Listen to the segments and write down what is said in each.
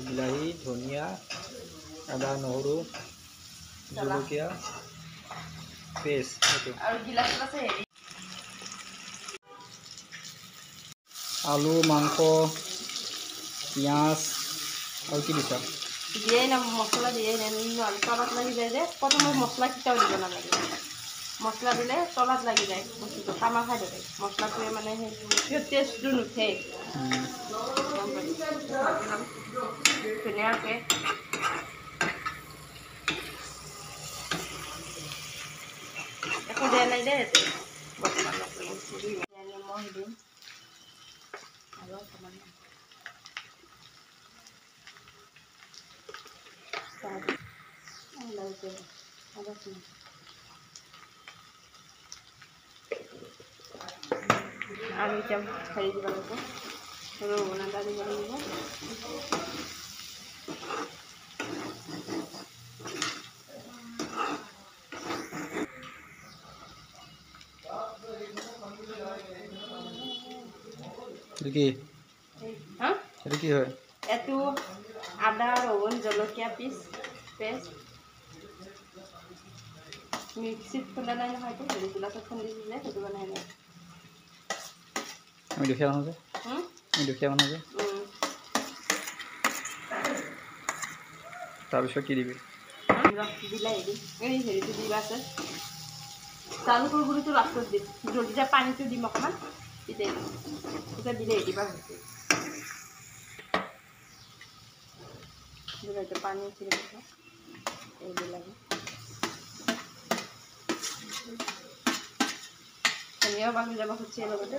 বিলাহী ধনিয়া আদা নহৰু জলকীয়া পেষ্ট আলু মাংস পিঁয়াজ আৰু কি দিছা দিয়ে না মছলা দিয়ে তলাত লাগি যায় যে প্ৰথমে মছলা কেতিয়াও দিব নালাগে মছলা দিলে তলাত লাগি যায় বস্তুটো কামা খাই ধৰে মছলাটোৱে মানে সেই টেষ্টটো নুঠে ধুনীয়াকৈ একো দিয়া নাই দেই বৰ্তমান নিমখ দিম আৰু অকণমান আৰু এতিয়া হেৰি দিব লাগিব ৰহুন আদা দিব লাগিব এইটো কি হয় এইটো আদা ৰহুন জলকীয়া পেষ্ট মিক্সিত খুন্দা নাই নহয় এইটো হেৰি গিলাচত খুন্দি দিলে সেইটো বনাই নাই আমি দুখীয়া মানুহ যে তাৰপিছত কি দিবি বিলাহী দিম এই হেৰিটো দিবা আছে জালুকৰ গুড়িটো লাষ্টত দিম যেতিয়া পানীটো দিম অকণমান তেতিয়া বিলাহী দিবা হৈছে পানী এই বিলাহী ধনিয়াও বাঢ়ি যাব খুঁচিয়ে লগতে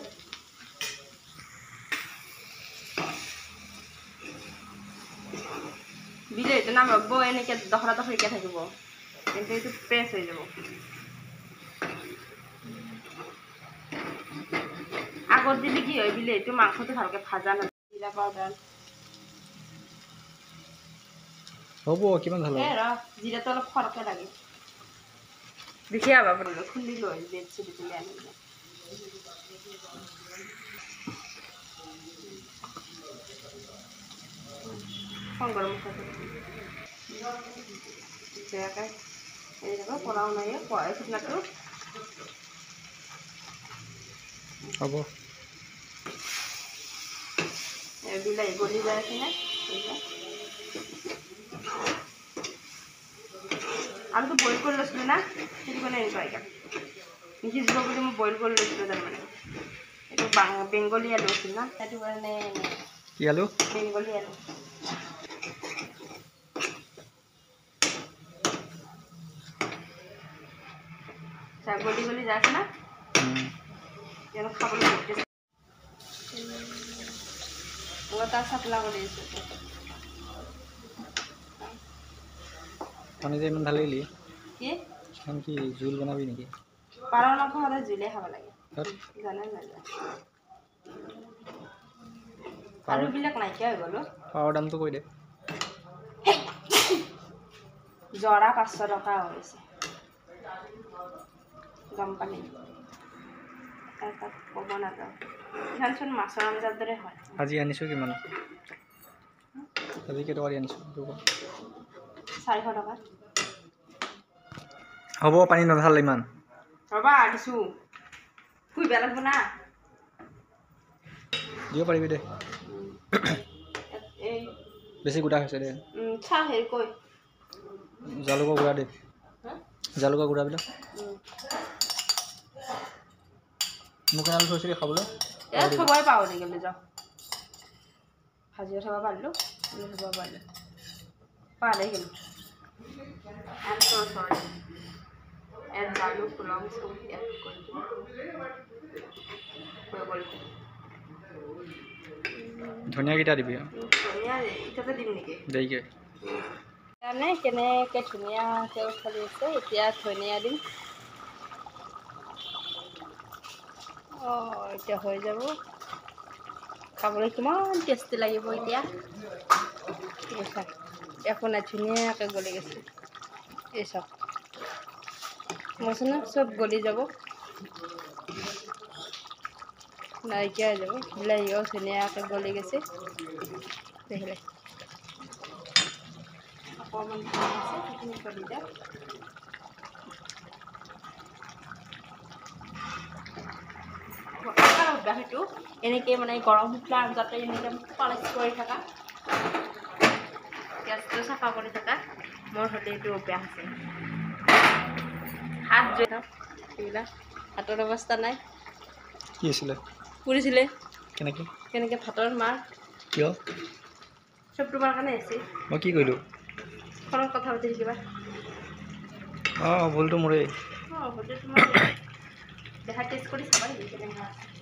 বিলাহীটো নামাব এনেকৈ দখৰা দখৰিকৈ থাকিব কিন্তু এইটো পেষ্ট হৈ যাব আগত দিলে কি হয় বিলাহীটো মাংসটো ভালকৈ ভাজা নাযায় জিৰা পাউডাৰ হ'ব কিমান ভাল এই ৰ জিৰাটো অলপ খৰকৈ লাগে দেখি আবা আপোনালোকে খুন্দি লৈ বেড চেড তুলি আনিলে গৰম মছলাটো এই যাব পলাও নাই শুকনাটো হ'ব বিলাহী গলি যায় আছে না আলুটো বইল কৰি লৈছিলোঁ না সেইটো কাৰণে এনেকুৱা এতিয়া নিসিজিব বুলি মই বইল কৰি লৈছিলোঁ তাৰমানে এইটো বেংগলী আলু আছিল না সেইটো কাৰণে কি আলু বেংগলী আলু গলি গলি যায় আছে না খাবলৈ তাৰ চাপলা কৰি আছোঁ পানী যে ইমান ঢালি দিলি কি কি জোল বনাবি নেকি পাৰৰ মাংস সদায় জোলে খাব লাগে জানে নাজানে আলুবিলাক নাইকিয়া হৈ গ'ল পাৰৰ দামটো কৈ দে জৰা 500 টকা হৈছে গম পালি তাত ক'ব নাযাওঁ ইমানচোন মাছৰ আঞ্জাৰ দৰে হয় আজি আনিছোঁ কিমান আজি কেইটকা দি আনিছোঁ 400 টকা হ'ব পানী নঢাল ইমান ৰ'বা দিছোঁ শুই বেয়া লাগব না দিব পাৰিবি দে এই বেছি গোটা হৈছে দে চাহ হেৰি কৈ জালুকৰ গুড়া দে জালুকৰ গুড়াবিলাক মোক আলু থৈছিলি খাবলৈ থবই পাহৰি গ'লো যাওঁ ভাজিও থ'ব পাৰিলোঁ থ'ব পাৰিলোঁ পাহৰি গ'লোঁ জালুক লং চব এড কৰি ধনিয়াকেইটা দিবি ধনিয়া এতিয়াতে দিম নেকি দেৰিকৈ কাৰণে কেনেকৈ ধুনীয়াকৈ উঠালি আছে এতিয়া ধনিয়া দিম এতিয়া হৈ যাব খাবলৈ কিমান টেষ্টি লাগিব এতিয়া একো নাই ধুনীয়াকৈ গলি গৈছে এই চাওক মছলা চব গলি যাব নাইকিয়া হৈ যাব বিলাহীও ধুনীয়াকৈ গলি গৈছে দেখিলে অকণমান আছে সেইখিনি কৰি দিয়ক সেইটো এনেকৈ মানে গৰম শুকলা আঞ্জাতে এনেকৈ পালিচ কৰি থকা গেছটো চাফা কৰি থকা মোৰ সৈতে এইটো অভ্যাস আছে হাত জুই এইবিলাক হাতৰ অৱস্থা নাই কি হৈছিলে পুৰিছিলে কেনেকৈ কেনেকৈ ভাতৰ মাৰ কিয় চব তোমাৰ কাৰণে আছে মই কি কৰিলোঁ ফোনত কথা পাতি থাকিবা অঁ ভুলটো মোৰেই অঁ ভোটে তোমাৰ দেখা টেষ্ট কৰি চাবা কেনেকুৱা আছে